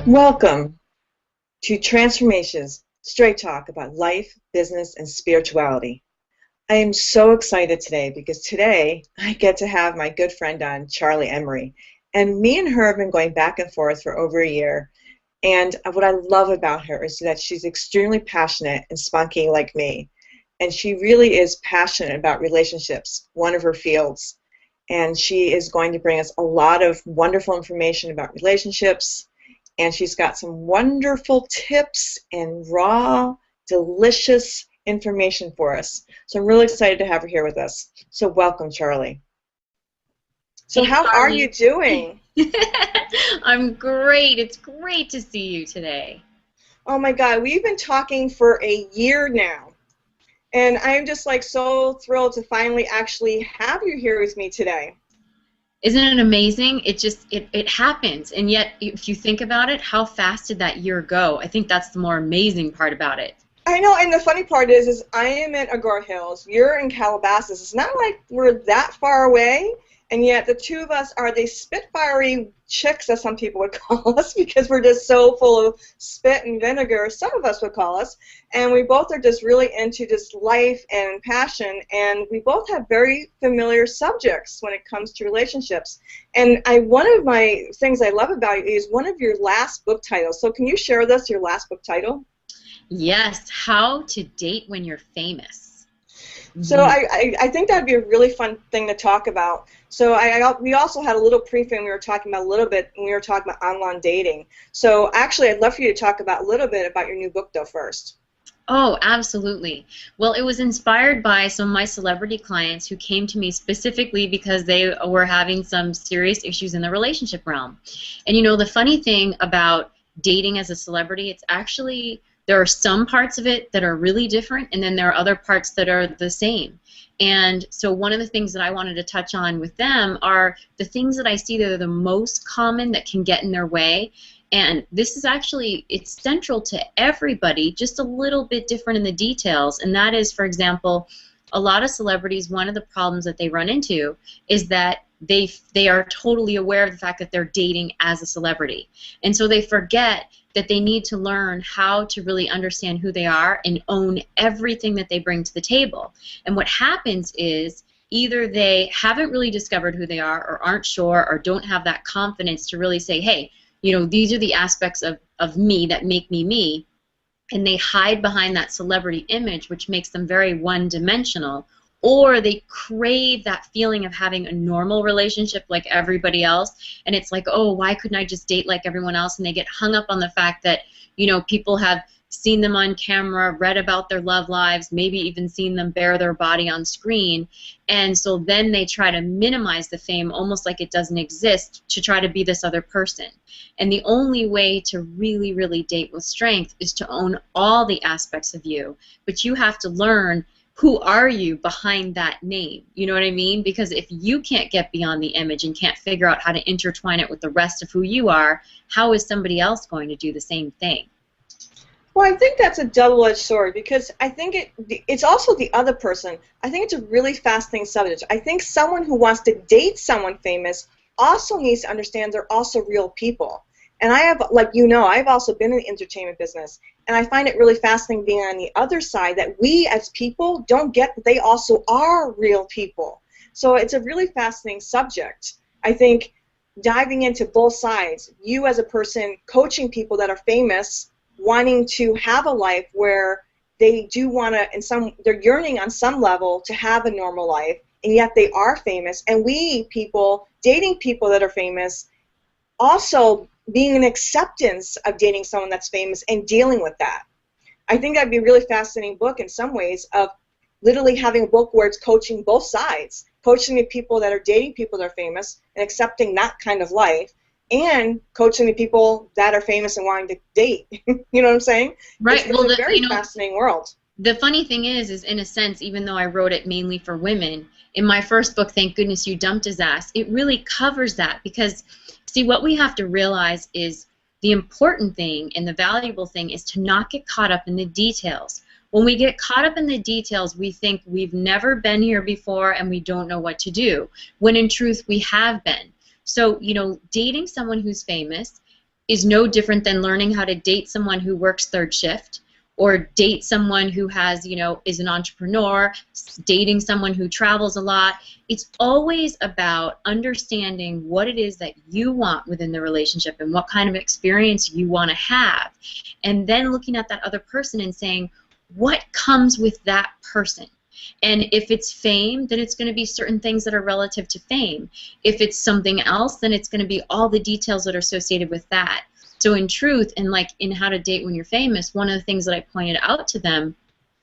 Welcome to Transformations, straight talk about life, business, and spirituality. I am so excited today because today I get to have my good friend on, Charly Emery. And me and her have been going back and forth for over a year. And what I love about her is that she's extremely passionate and spunky like me. And she really is passionate about relationships, one of her fields. And she is going to bring us a lot of wonderful information about relationships. And she's got some wonderful tips and raw, delicious information for us. So I'm really excited to have her here with us. So welcome, Charly. So Hey, how Carly. are you doing? I'm great. It's great to see you today. Oh my God, we've been talking for a year now. And I'm just like so thrilled to finally actually have you here with me today. Isn't it amazing? It happens. And yet, if you think about it, how fast did that year go? I think that's the more amazing part about it. I know, and the funny part is I am in Agora Hills, you're in Calabasas. It's not like we're that far away, and yet the two of us are the spitfirey chicks, as some people would call us, because we're just so full of spit and vinegar, some of us would call us, and we both are just really into just life and passion, and we both have very familiar subjects when it comes to relationships. And one of my things I love about you is one of your last book titles. So can you share with us your last book title? Yes, How to Date When You're Famous. So I think that would be a really fun thing to talk about. So we also had a little pre-film we were talking about a little bit when we were talking about online dating. So actually I'd love for you to talk about a little bit about your new book though first. Oh, absolutely. Well, it was inspired by some of my celebrity clients who came to me specifically because they were having some serious issues in the relationship realm. And you know, the funny thing about dating as a celebrity, it's actually there are some parts of it that are really different, and then there are other parts that are the same. And so one of the things that I wanted to touch on with them are the things that I see that are the most common that can get in their way. And this is actually, it's central to everybody, just a little bit different in the details. And that is, for example, a lot of celebrities, one of the problems that they run into is that they are totally aware of the fact that they're dating as a celebrity. And so they forget that they need to learn how to really understand who they are and own everything that they bring to the table. And what happens is either they haven't really discovered who they are or aren't sure or don't have that confidence to really say, hey, you know, these are the aspects of me that make me me, and they hide behind that celebrity image, which makes them very one-dimensional, or they crave that feeling of having a normal relationship like everybody else, and it's like, oh, why couldn't I just date like everyone else? And they get hung up on the fact that, you know, people have seen them on camera, read about their love lives, maybe even seen them bare their body on screen, and so then they try to minimize the fame almost like it doesn't exist to try to be this other person. And the only way to really, really date with strength is to own all the aspects of you, but you have to learn who are you behind that name? You know what I mean? Because if you can't get beyond the image and can't figure out how to intertwine it with the rest of who you are, how is somebody else going to do the same thing? Well, I think that's a double-edged sword because I think it's also the other person. I think it's a really fascinating subject. I think someone who wants to date someone famous also needs to understand they're also real people. And I have, like you know, I've also been in the entertainment business, and I find it really fascinating being on the other side that we as people don't get that they also are real people. So it's a really fascinating subject. I think diving into both sides, you as a person coaching people that are famous, wanting to have a life where they do want to, they're yearning on some level to have a normal life, and yet they are famous, and we people dating people that are famous also being an acceptance of dating someone that's famous and dealing with that. I think that'd be a really fascinating book in some ways of literally having a book where it's coaching both sides, coaching the people that are dating people that are famous and accepting that kind of life, and coaching the people that are famous and wanting to date. You know what I'm saying? Right. It's a very fascinating world. The funny thing is in a sense, even though I wrote it mainly for women, in my first book, Thank Goodness You Dumped His Ass, it really covers that because, see, what we have to realize is the important thing and the valuable thing is to not get caught up in the details. When we get caught up in the details, we think we've never been here before and we don't know what to do, when in truth we have been. So, you know, dating someone who's famous, is no different than learning how to date someone who works third shift, or date someone who has, is an entrepreneur, dating someone who travels a lot. It's always about understanding what it is that you want within the relationship and what kind of experience you want to have. And then looking at that other person and saying, what comes with that person? And if it's fame, then it's going to be certain things that are relative to fame. If it's something else, then it's going to be all the details that are associated with that. So in truth, and like in How to Date When You're Famous, one of the things that I pointed out to them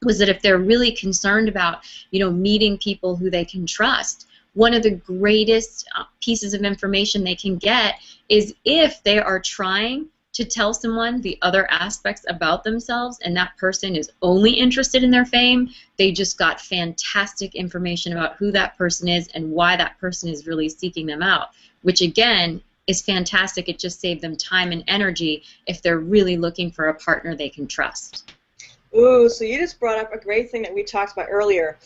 was that if they're really concerned about, meeting people who they can trust, one of the greatest pieces of information they can get is if they are trying to tell someone the other aspects about themselves and that person is only interested in their fame, they just got fantastic information about who that person is and why that person is really seeking them out, which again is fantastic. It just saved them time and energy if they're really looking for a partner they can trust. Ooh, so you just brought up a great thing that we talked about earlier,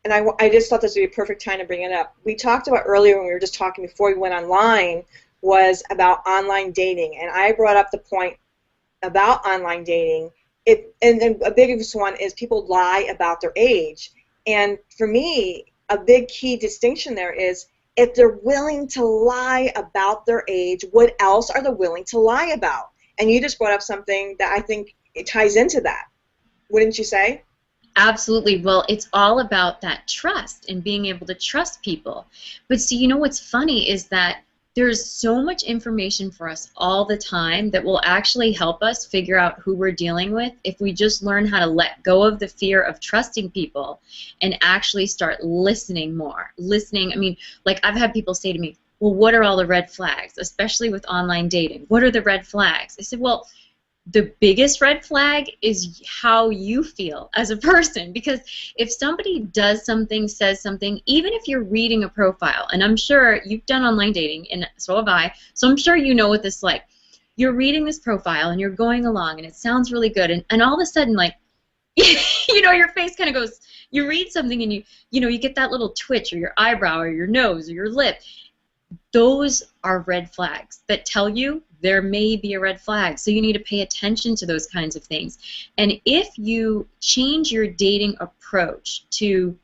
and I just thought this would be a perfect time to bring it up. We talked about earlier when we were just talking before we went online was about online dating, and I brought up the point about online dating. And a biggest one is people lie about their age, and for me, a big key distinction there is if they're willing to lie about their age, what else are they willing to lie about? And you just brought up something that I think it ties into that. Wouldn't you say? Absolutely. Well, it's all about that trust and being able to trust people. But see, what's funny is that there's so much information for us all the time that will actually help us figure out who we're dealing with if we just learn how to let go of the fear of trusting people and actually start listening more. Listening, like I've had people say to me, well, what are all the red flags, especially with online dating? What are the red flags? I said, well, the biggest red flag is how you feel as a person, because if somebody does something, says something, even if you're reading a profile, and I'm sure you've done online dating, and so have I, so I'm sure you know what this is like. You're reading this profile, and you're going along, and it sounds really good, and all of a sudden, like, your face kind of goes, you read something, and you get that little twitch, or your eyebrow, or your nose, or your lip. Those are red flags that tell you there may be a red flag. So you need to pay attention to those kinds of things. And if you change your dating approach to,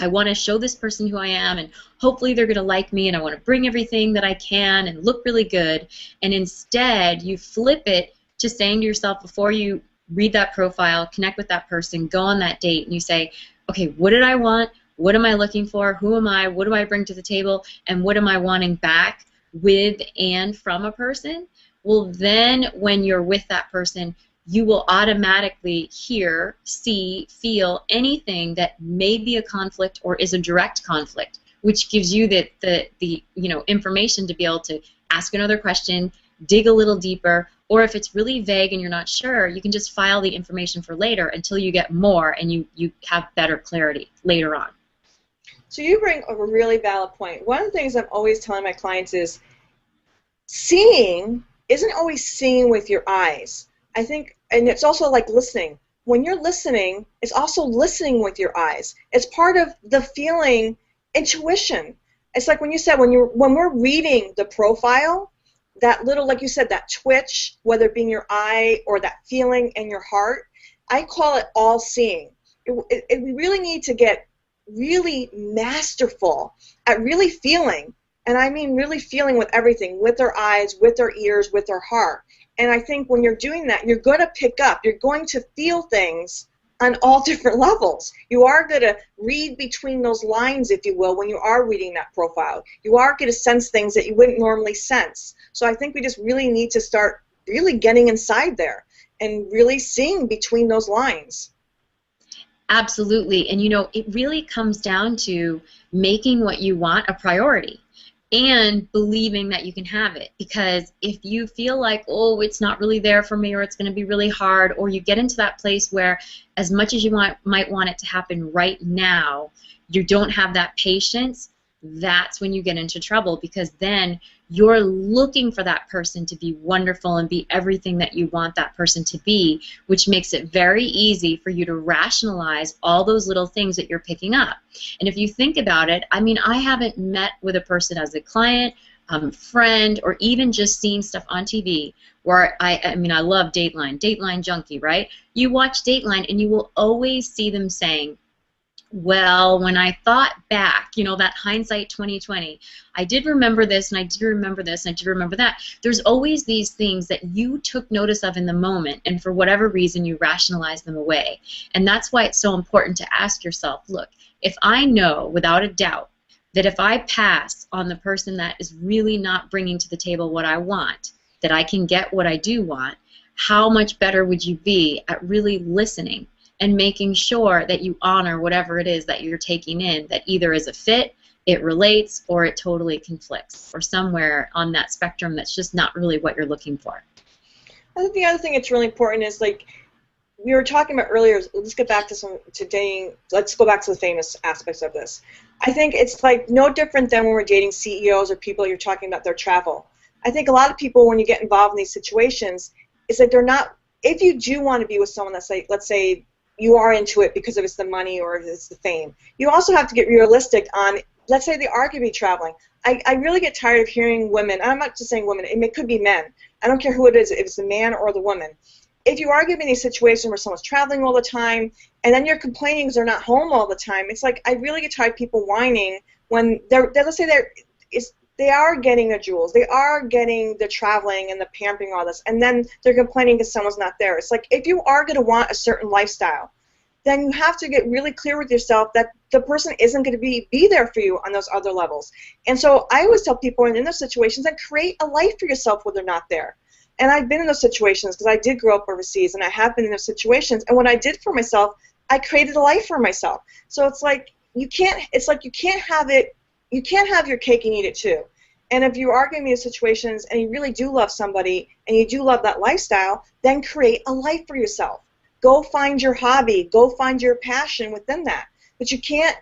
I want to show this person who I am, and hopefully they're going to like me, and I want to bring everything that I can and look really good, and instead you flip it to saying to yourself before you read that profile, connect with that person, go on that date, and you say, okay, what did I want? What am I looking for? Who am I? What do I bring to the table? And what am I wanting back with and from a person? Well, then when you're with that person, you will automatically hear, see, feel anything that may be a conflict or is a direct conflict, which gives you the information to be able to ask another question, dig a little deeper, or if it's really vague and you're not sure, you can just file the information for later until you get more and you have better clarity later on. So you bring up a really valid point. One of the things I'm always telling my clients is seeing isn't always seeing with your eyes. I think, and it's also like listening. When you're listening, it's also listening with your eyes. It's part of the feeling, intuition. It's like when you said when we're reading the profile, that little, like you said, that twitch, whether it be in your eye or that feeling in your heart, I call it all seeing. We really need to get really masterful at really feeling, and I mean really feeling with everything, with our eyes, with our ears, with our heart. And I think when you're doing that, you're going to pick up, you're going to feel things on all different levels. You are going to read between those lines, if you will, when you are reading that profile. You are going to sense things that you wouldn't normally sense. So I think we just really need to start really getting inside there and really seeing between those lines. Absolutely. And it really comes down to making what you want a priority and believing that you can have it. Because if you feel like, oh, it's not really there for me, or it's going to be really hard, or you get into that place where as much as you might want it to happen right now, you don't have that patience, that's when you get into trouble, because then you're looking for that person to be wonderful and be everything that you want that person to be, which makes it very easy for you to rationalize all those little things that you're picking up. And if you think about it, I mean, I haven't met with a person as a client friend, or even just seeing stuff on TV, where I mean, I love Dateline, Dateline junkie, right? You watch Dateline and you will always see them saying, well, when I thought back, you know, that hindsight 2020, I did remember this, and I did remember this, and I did remember that. There's always these things that you took notice of in the moment, and for whatever reason, you rationalize them away. And that's why it's so important to ask yourself, look, if I know without a doubt that if I pass on the person that is really not bringing to the table what I want, that I can get what I do want, how much better would you be at really listening and making sure that you honor whatever it is that you're taking in, that either is a fit, it relates, or it totally conflicts, or somewhere on that spectrum that's just not really what you're looking for. I think the other thing that's really important is, like we were talking about earlier, let's get back to dating, let's go back to the famous aspects of this. I think it's like no different than when we're dating CEOs or people you're talking about their travel. I think a lot of people, when you get involved in these situations, is that they're not, if you do want to be with someone that's like, let's say, you are into it because of it's the money or it's the fame. You also have to get realistic on, let's say they are going to be traveling. I really get tired of hearing women, and I'm not just saying women, it could be men. I don't care who it is, if it's the man or the woman. If you are given a situation where someone's traveling all the time, and then you're complaining because they're not home all the time, it's like I really get tired of people whining when let's say they are getting the jewels, they are getting the traveling and the pampering, all this, and then they're complaining because someone's not there. It's like if you are going to want a certain lifestyle, then you have to get really clear with yourself that the person isn't going to be there for you on those other levels. And so I always tell people in those situations, that create a life for yourself when they're not there. And I've been in those situations because I did grow up overseas, and I have been in those situations. And what I did for myself, I created a life for myself. So it's like you can't have your cake and eat it too. And if you are going to be in situations and you really do love somebody and you do love that lifestyle, then create a life for yourself. Go find your hobby. Go find your passion within that. But you can't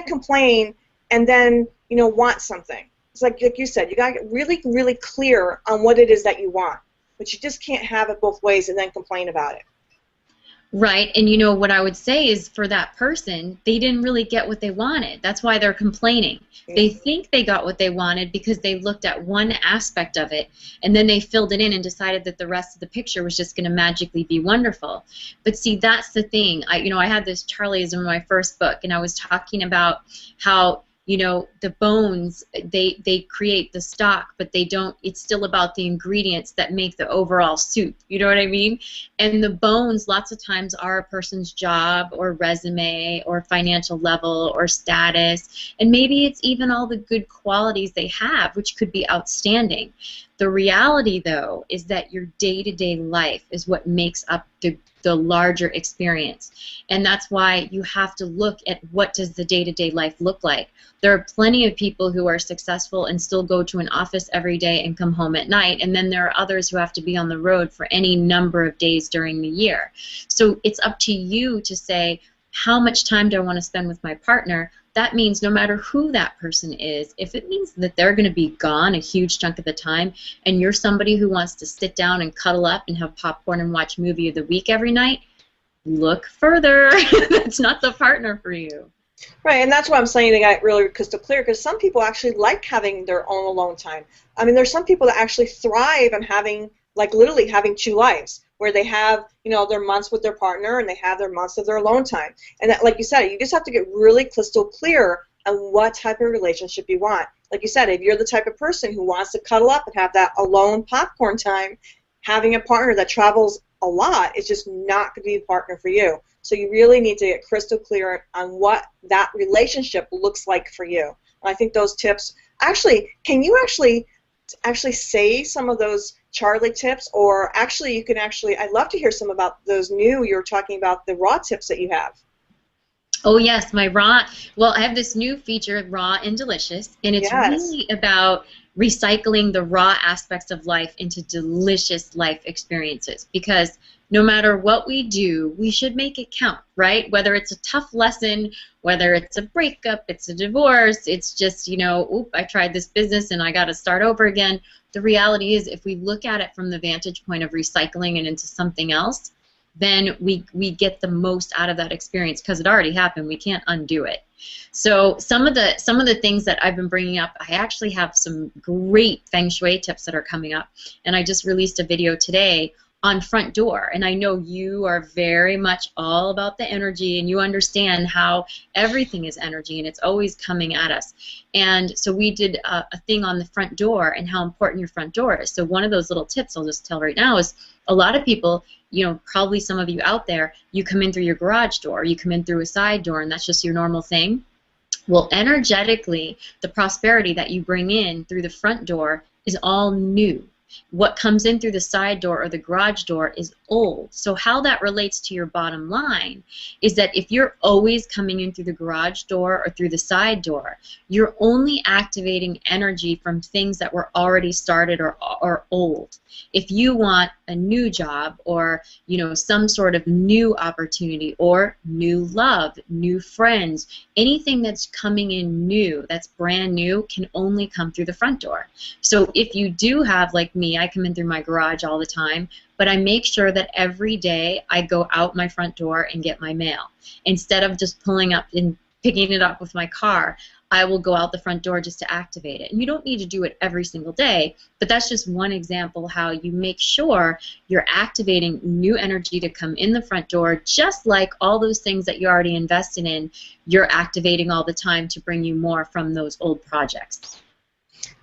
complain and then want something. It's like you said, you got to get really, really clear on what it is that you want. But you just can't have it both ways and then complain about it. Right, and what I would say is for that person, they didn't really get what they wanted. That's why they're complaining. Mm-hmm. They think they got what they wanted because they looked at one aspect of it, and then they filled it in and decided that the rest of the picture was just going to magically be wonderful. But see, that's the thing. I had this Charlie's in my first book, and I was talking about how the bones, they create the stock, but they don't, it's still about the ingredients that make the overall soup, you know what I mean? And the bones lots of times are a person's job or resume or financial level or status, and maybe it's even all the good qualities they have, which could be outstanding. The reality, though, is that your day-to-day life is what makes up the larger experience. And that's why you have to look at what does the day-to-day life look like. There are plenty of people who are successful and still go to an office every day and come home at night, and then there are others who have to be on the road for any number of days during the year. So it's up to you to say, how much time do I want to spend with my partner? That means no matter who that person is, if it means that they're going to be gone a huge chunk of the time, and you're somebody who wants to sit down and cuddle up and have popcorn and watch movie of the week every night, look further. That's not the partner for you. Right, and that's why I'm saying they got really crystal clear, because some people actually like having their own alone time. I mean, there's some people that actually thrive on having, like literally having two lives, where they have, their months with their partner and they have their months of their alone time. And that, like you said, you just have to get really crystal clear on what type of relationship you want. Like you said, if you're the type of person who wants to cuddle up and have that alone popcorn time, having a partner that travels a lot is just not going to be a partner for you. So you really need to get crystal clear on what that relationship looks like for you. And I think those tips, can you actually say some of those Charlie tips, or actually I'd love to hear some about those you're talking about the raw tips that you have. Oh yes, my raw, well, I have this new feature, Raw and Delicious, and it's really about recycling the raw aspects of life into delicious life experiences, because no matter what we do, we should make it count, right? Whether it's a tough lesson, whether it's a breakup, it's a divorce, it's just, oop, I tried this business and I got to start over again. The reality is, if we look at it from the vantage point of recycling it into something else, then we get the most out of that experience, because it already happened. We can't undo it. So some of the things that I've been bringing up, I actually have some great feng shui tips that are coming up, and I just released a video today on front door, and I know you are very much all about the energy, and you understand how everything is energy and it's always coming at us. And so we did a thing on the front door and how important your front door is. So one of those little tips I'll just tell right now is, a lot of people, you know, probably some of you out there, you come in through your garage door, you come in through a side door, and that's just your normal thing. Well, energetically, the prosperity that you bring in through the front door is all new. What comes in through the side door or the garage door is old. So how that relates to your bottom line is that if you're always coming in through the garage door or through the side door, you're only activating energy from things that were already started or old. If you want a new job, or you know, some sort of new opportunity, or new love, new friends, anything that's coming in new, that's brand new, can only come through the front door. So if you do have, like me, I come in through my garage all the time, but I make sure that every day I go out my front door and get my mail. Instead of just pulling up and picking it up with my car, I will go out the front door just to activate it. And you don't need to do it every single day, but that's just one example how you make sure you're activating new energy to come in the front door, just like all those things that you already invested in, you're activating all the time to bring you more from those old projects.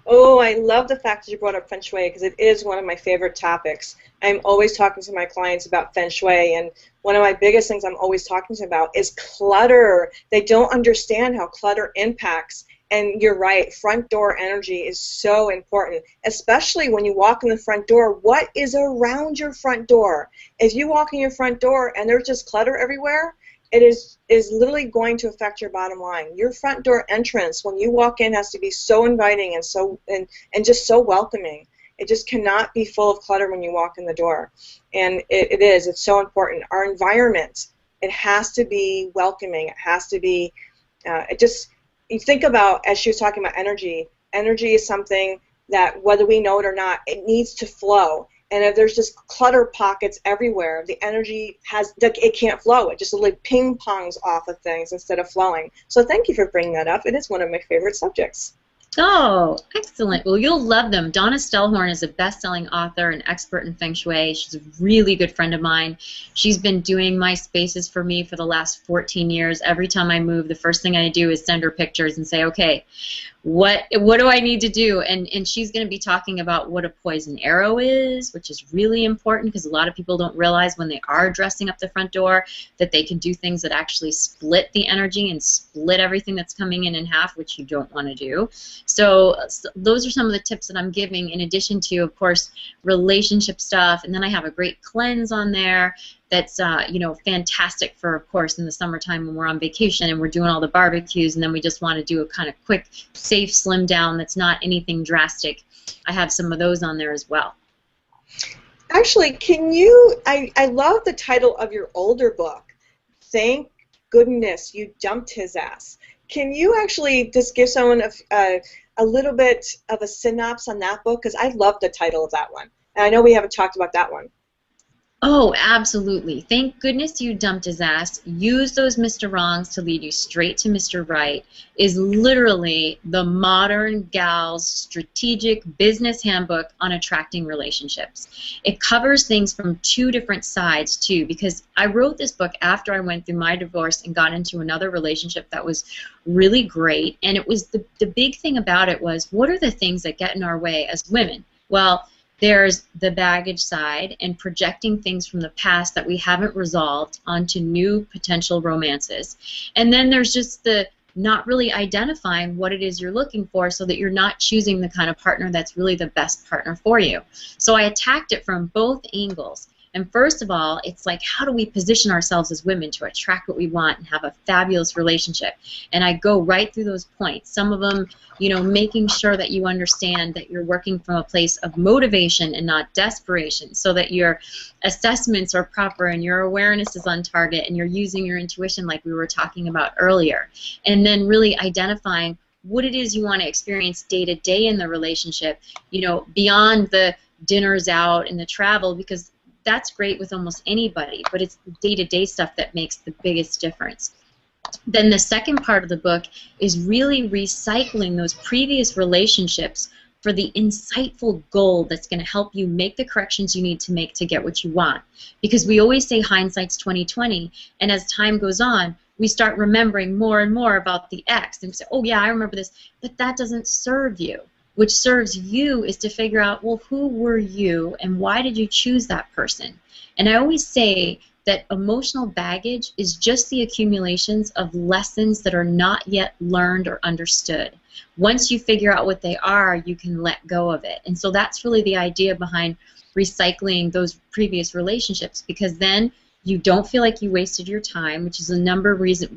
Oh, I love the fact that you brought up Feng Shui, because it is one of my favorite topics. I'm always talking to my clients about Feng Shui, and one of my biggest things I'm always talking to them about is clutter. They don't understand how clutter impacts, and you're right, front door energy is so important, especially when you walk in the front door. What is around your front door? If you walk in your front door and there's just clutter everywhere, it is literally going to affect your bottom line. Your front door entrance, when you walk in, has to be so inviting and just so welcoming. It just cannot be full of clutter when you walk in the door. And it's so important. Our environment, it has to be welcoming. It has to be, you think about, as she was talking about energy is something that, whether we know it or not, it needs to flow. And if there's just clutter pockets everywhere, the energy it can't flow. It just literally ping-pongs off of things instead of flowing. So thank you for bringing that up. It is one of my favorite subjects. Oh, excellent. Well, you'll love them. Donna Stellhorn is a best-selling author and expert in Feng Shui. She's a really good friend of mine. She's been doing my spaces for me for the last 14 years. Every time I move, the first thing I do is send her pictures and say, okay, what do I need to do? And she's going to be talking about what a poison arrow is, which is really important, because a lot of people don't realize when they are dressing up the front door that they can do things that actually split the energy and split everything that's coming in half, which you don't want to do. So those are some of the tips that I'm giving, in addition to, of course, relationship stuff. And then I have a great cleanse on there that's you know, fantastic for, of course, in the summertime when we're on vacation and we're doing all the barbecues, and then we just want to do a kind of quick, safe slim down that's not anything drastic. I have some of those on there as well. Actually, can you, I love the title of your older book, Thank Goodness You Dumped His Ass. Can you actually just give someone a little bit of a synopsis on that book? Because I love the title of that one. And I know we haven't talked about that one. Oh, absolutely. Thank goodness you dumped his ass. Use those Mr. Wrongs to lead you straight to Mr. Right is literally the modern gal's strategic business handbook on attracting relationships. It covers things from two different sides, too, because I wrote this book after I went through my divorce and got into another relationship that was really great. And it was the big thing about it was, what are the things that get in our way as women? Well, there's the baggage side and projecting things from the past that we haven't resolved onto new potential romances. And then there's just the not really identifying what it is you're looking for, so that you're not choosing the kind of partner that's really the best partner for you. So I attacked it from both angles. And first of all, it's like, how do we position ourselves as women to attract what we want and have a fabulous relationship? And I go right through those points. Some of them, you know, making sure that you understand that you're working from a place of motivation and not desperation, so that your assessments are proper and your awareness is on target and you're using your intuition like we were talking about earlier. And then really identifying what it is you want to experience day to day in the relationship, you know, beyond the dinners out and the travel, because that's great with almost anybody, but it's day-to-day stuff that makes the biggest difference. Then the second part of the book is really recycling those previous relationships for the insightful goal that's going to help you make the corrections you need to make to get what you want. Because we always say hindsight's 20/20, and as time goes on, we start remembering more and more about the ex, and we say, oh yeah, I remember this, but that doesn't serve you. Which serves you is to figure out, well, who were you and why did you choose that person? And I always say that emotional baggage is just the accumulations of lessons that are not yet learned or understood. Once you figure out what they are, you can let go of it. And so that's really the idea behind recycling those previous relationships, because then you don't feel like you wasted your time, which is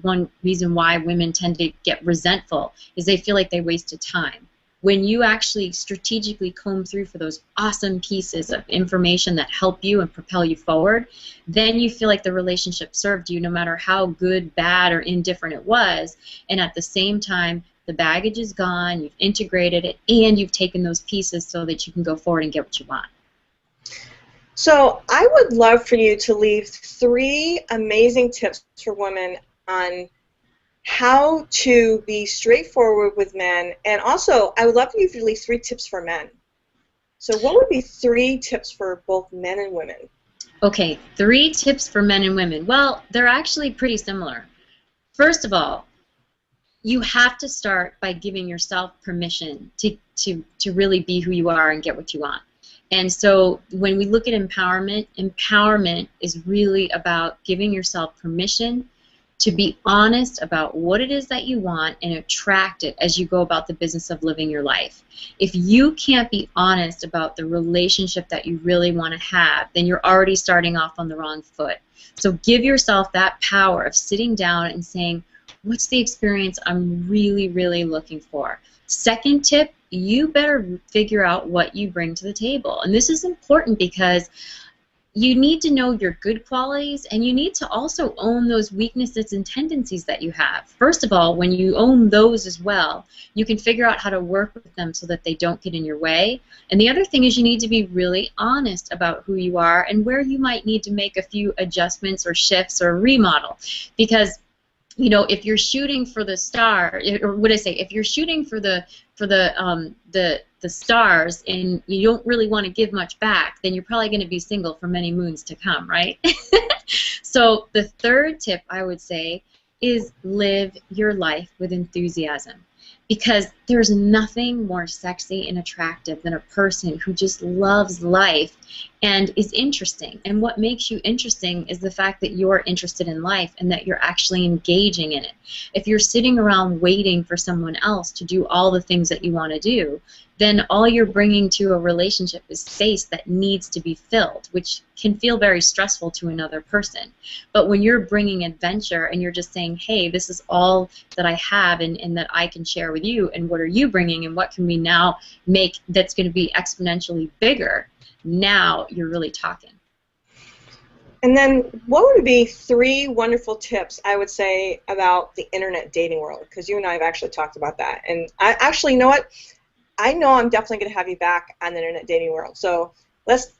one reason why women tend to get resentful, is they feel like they wasted time. When you actually strategically comb through for those awesome pieces of information that help you and propel you forward, then you feel like the relationship served you no matter how good, bad, or indifferent it was, and at the same time, the baggage is gone, you've integrated it, and you've taken those pieces so that you can go forward and get what you want. So I would love for you to leave 3 amazing tips for women on how to be straightforward with men, and also I would love for you to leave 3 tips for men. So what would be 3 tips for both men and women? Okay, 3 tips for men and women. Well, they're actually pretty similar. First of all, you have to start by giving yourself permission to really be who you are and get what you want. And so when we look at empowerment, empowerment is really about giving yourself permission to be honest about what it is that you want and attract it as you go about the business of living your life. If you can't be honest about the relationship that you really want to have, then you're already starting off on the wrong foot. So give yourself that power of sitting down and saying, what's the experience I'm really, really looking for? Second tip, you better figure out what you bring to the table. And this is important because you need to know your good qualities, and you need to also own those weaknesses and tendencies that you have. First of all, when you own those as well, you can figure out how to work with them so that they don't get in your way. And the other thing is you need to be really honest about who you are and where you might need to make a few adjustments or shifts or remodel. Because you know, if you're shooting for the star, or what I say, if you're shooting for the stars and you don't really want to give much back, then you're probably going to be single for many moons to come, right? So the third tip I would say is live your life with enthusiasm. Because there's nothing more sexy and attractive than a person who just loves life and is interesting. And what makes you interesting is the fact that you're interested in life and that you're actually engaging in it. If you're sitting around waiting for someone else to do all the things that you want to do, then all you're bringing to a relationship is space that needs to be filled, which can feel very stressful to another person. But when you're bringing adventure and you're just saying, hey, this is all that I have and that I can share with you, and what are you bringing and what can we now make that's going to be exponentially bigger, now you're really talking. And then what would be 3 wonderful tips, I would say, about the internet dating world? Because you and I have actually talked about that. And I actually, you know what? I know I'm definitely going to have you back on the internet dating world. So let's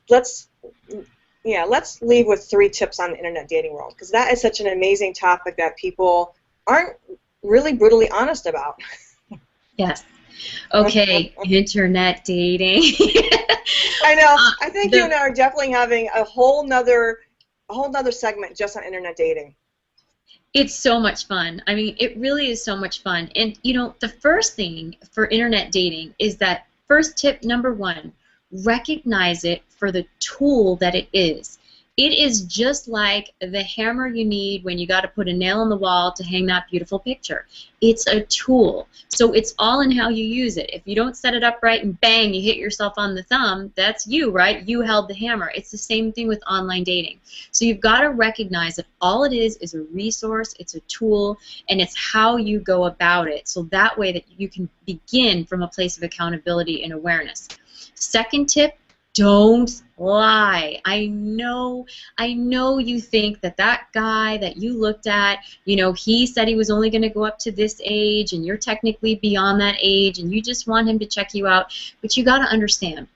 leave with 3 tips on the internet dating world, because that is such an amazing topic that people aren't really brutally honest about. Yes. Okay, internet dating. I know. I think you and I are definitely having a whole nother segment just on internet dating. It's so much fun. I mean, it really is so much fun. And, you know, the first thing for internet dating is that first tip number 1, recognize it for the tool that it is. It is just like the hammer you need when you got to put a nail in the wall to hang that beautiful picture. It's a tool. So it's all in how you use it. If you don't set it up right and bang, you hit yourself on the thumb, that's you, right? You held the hammer. It's the same thing with online dating. So you've got to recognize that all it is a resource, it's a tool, and it's how you go about it. So that way that you can begin from a place of accountability and awareness. Second tip, don't lie. I know you think that guy that you looked at, you know, he said he was only going to go up to this age, and you're technically beyond that age, and you just want him to check you out. But you got to understand,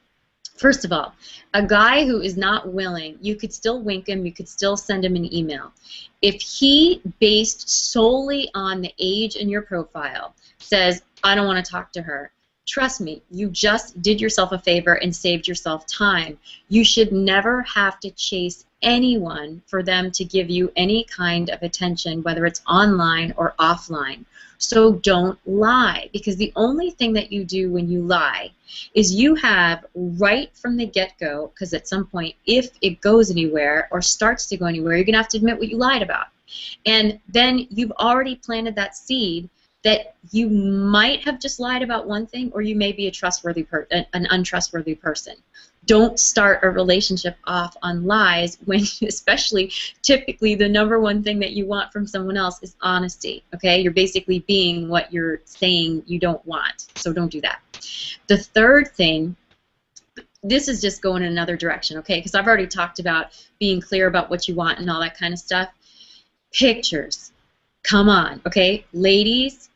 First of all, a guy who is not willing, you could still wink him, you could still send him an email. If he, based solely on the age in your profile, says, I don't want to talk to her, trust me, you just did yourself a favor and saved yourself time. You should never have to chase anyone for them to give you any kind of attention, whether it's online or offline. So don't lie, because the only thing that you do when you lie is you have right from the get-go, because at some point, if it goes anywhere or starts to go anywhere, you're going to have to admit what you lied about. And then you've already planted that seed that you might have just lied about one thing, or you may be an untrustworthy person. Don't start a relationship off on lies when, especially, typically the #1 thing that you want from someone else is honesty, okay? You're basically being what you're saying you don't want, so don't do that. The third thing, this is just going in another direction, okay? Because I've already talked about being clear about what you want and all that kind of stuff. Pictures. Come on, okay? Ladies,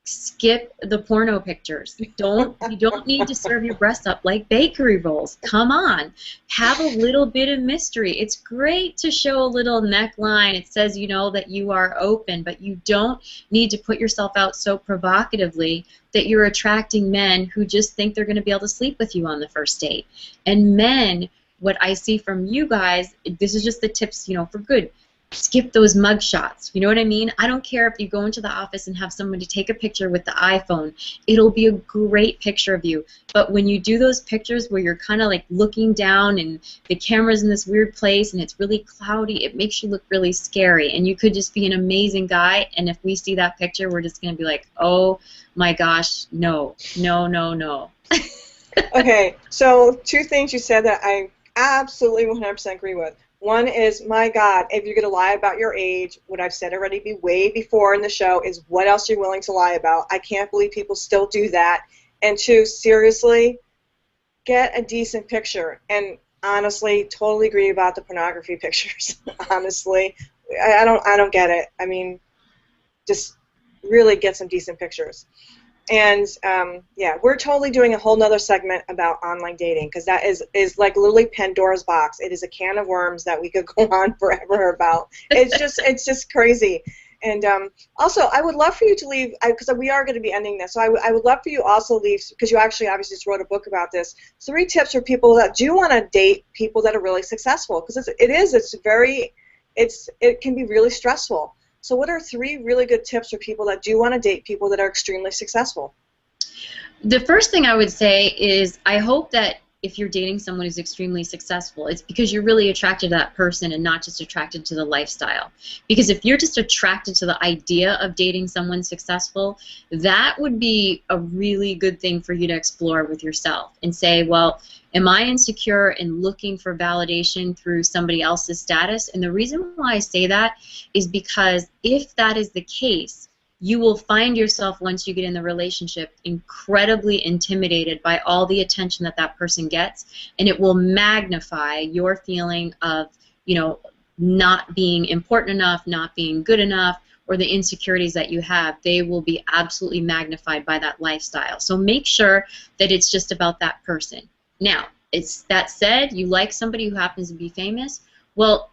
skip the porno pictures. You don't need to serve your breasts up like bakery rolls. Come on. Have a little bit of mystery. It's great to show a little neckline. It says, you know, that you are open, but you don't need to put yourself out so provocatively that you're attracting men who just think they're going to be able to sleep with you on the first date. And men, what I see from you guys, this is just the tips, you know, for good. Skip those mug shots. You know what I mean? I don't care if you go into the office and have somebody take a picture with the iPhone. It'll be a great picture of you. But when you do those pictures where you're kind of like looking down and the camera's in this weird place and it's really cloudy, it makes you look really scary. And you could just be an amazing guy, and if we see that picture, we're just going to be like, oh my gosh, no, no, no, no. Okay, so 2 things you said that I absolutely 100% agree with. One is, my God, if you're going to lie about your age, what I've said already way before in the show is what else you're willing to lie about. I can't believe people still do that. And 2, seriously, get a decent picture. And honestly, totally agree about the pornography pictures. Honestly, I don't get it. I mean, just really get some decent pictures. And yeah, we're totally doing a whole nother segment about online dating, because that is like literally Pandora's box. It is a can of worms that we could go on forever about. It's just crazy. And also, I would love for you to leave, because we are going to be ending this. So I would love for you also leave, because you actually obviously just wrote a book about this. 3 tips for people that do want to date people that are really successful, because it can be really stressful. So what are 3 really good tips for people that do want to date people that are extremely successful? The first thing I would say is, I hope that if you're dating someone who's extremely successful, it's because you're really attracted to that person and not just attracted to the lifestyle. Because if you're just attracted to the idea of dating someone successful, that would be a really good thing for you to explore with yourself and say, well, am I insecure and looking for validation through somebody else's status? And the reason why I say that is because if that is the case, you will find yourself, once you get in the relationship, incredibly intimidated by all the attention that that person gets, and it will magnify your feeling of, you know, not being important enough, not being good enough, or the insecurities that you have. They will be absolutely magnified by that lifestyle. So make sure that it's just about that person. Now, that said, you like somebody who happens to be famous, well,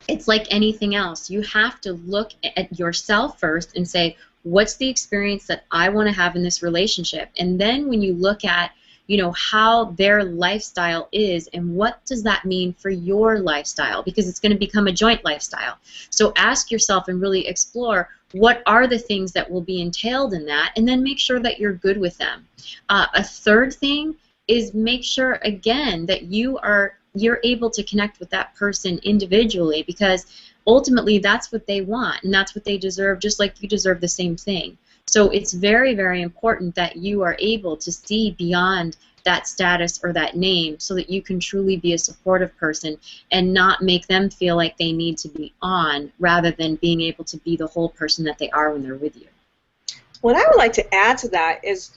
it's like anything else. You have to look at yourself first and say, what's the experience that I want to have in this relationship? And then when you look at, you know, how their lifestyle is and what does that mean for your lifestyle, because it's going to become a joint lifestyle. So ask yourself and really explore, what are the things that will be entailed in that, and then make sure that you're good with them. A third thing is make sure, again, that you're able to connect with that person individually, because ultimately that's what they want and that's what they deserve, just like you deserve the same thing. So it's very, very important that you are able to see beyond that status or that name so that you can truly be a supportive person and not make them feel like they need to be on, rather than being able to be the whole person that they are when they're with you. What I would like to add to that is,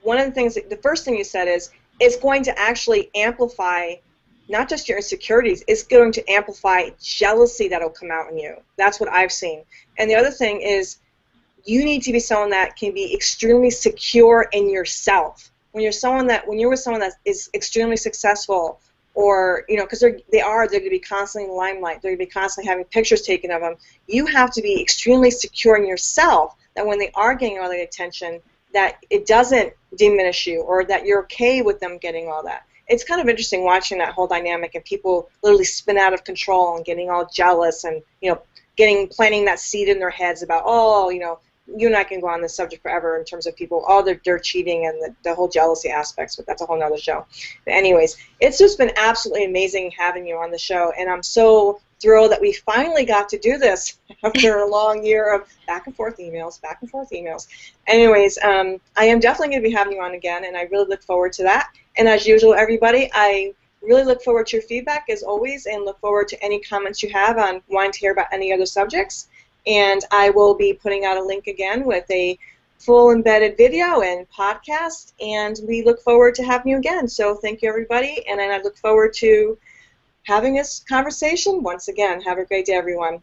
one of the things, the first thing you said is, it's going to actually amplify not just your insecurities, it's going to amplify jealousy that will come out in you. That's what I've seen. And the other thing is, you need to be someone that can be extremely secure in yourself. when you're with someone that is extremely successful, or because they're going to be constantly in the limelight, they're going to be constantly having pictures taken of them. You have to be extremely secure in yourself that when they are getting all the attention, that it doesn't diminish you, or that you're okay with them getting all that. It's kind of interesting watching that whole dynamic, and people literally spin out of control and getting all jealous, and planting that seed in their heads about, you and I can go on this subject forever in terms of people, they're cheating and the whole jealousy aspects, but that's a whole nother show. But anyways, it's just been absolutely amazing having you on the show, and I'm so thrilled that we finally got to do this after a long year of back and forth emails. Anyways, I am definitely going to be having you on again, and I really look forward to that. And as usual, everybody, I really look forward to your feedback as always, and look forward to any comments you have on wanting to hear about any other subjects. And I will be putting out a link again with a full embedded video and podcast, and we look forward to having you again. So thank you, everybody, and I look forward to having this conversation once again. Have a great day, everyone.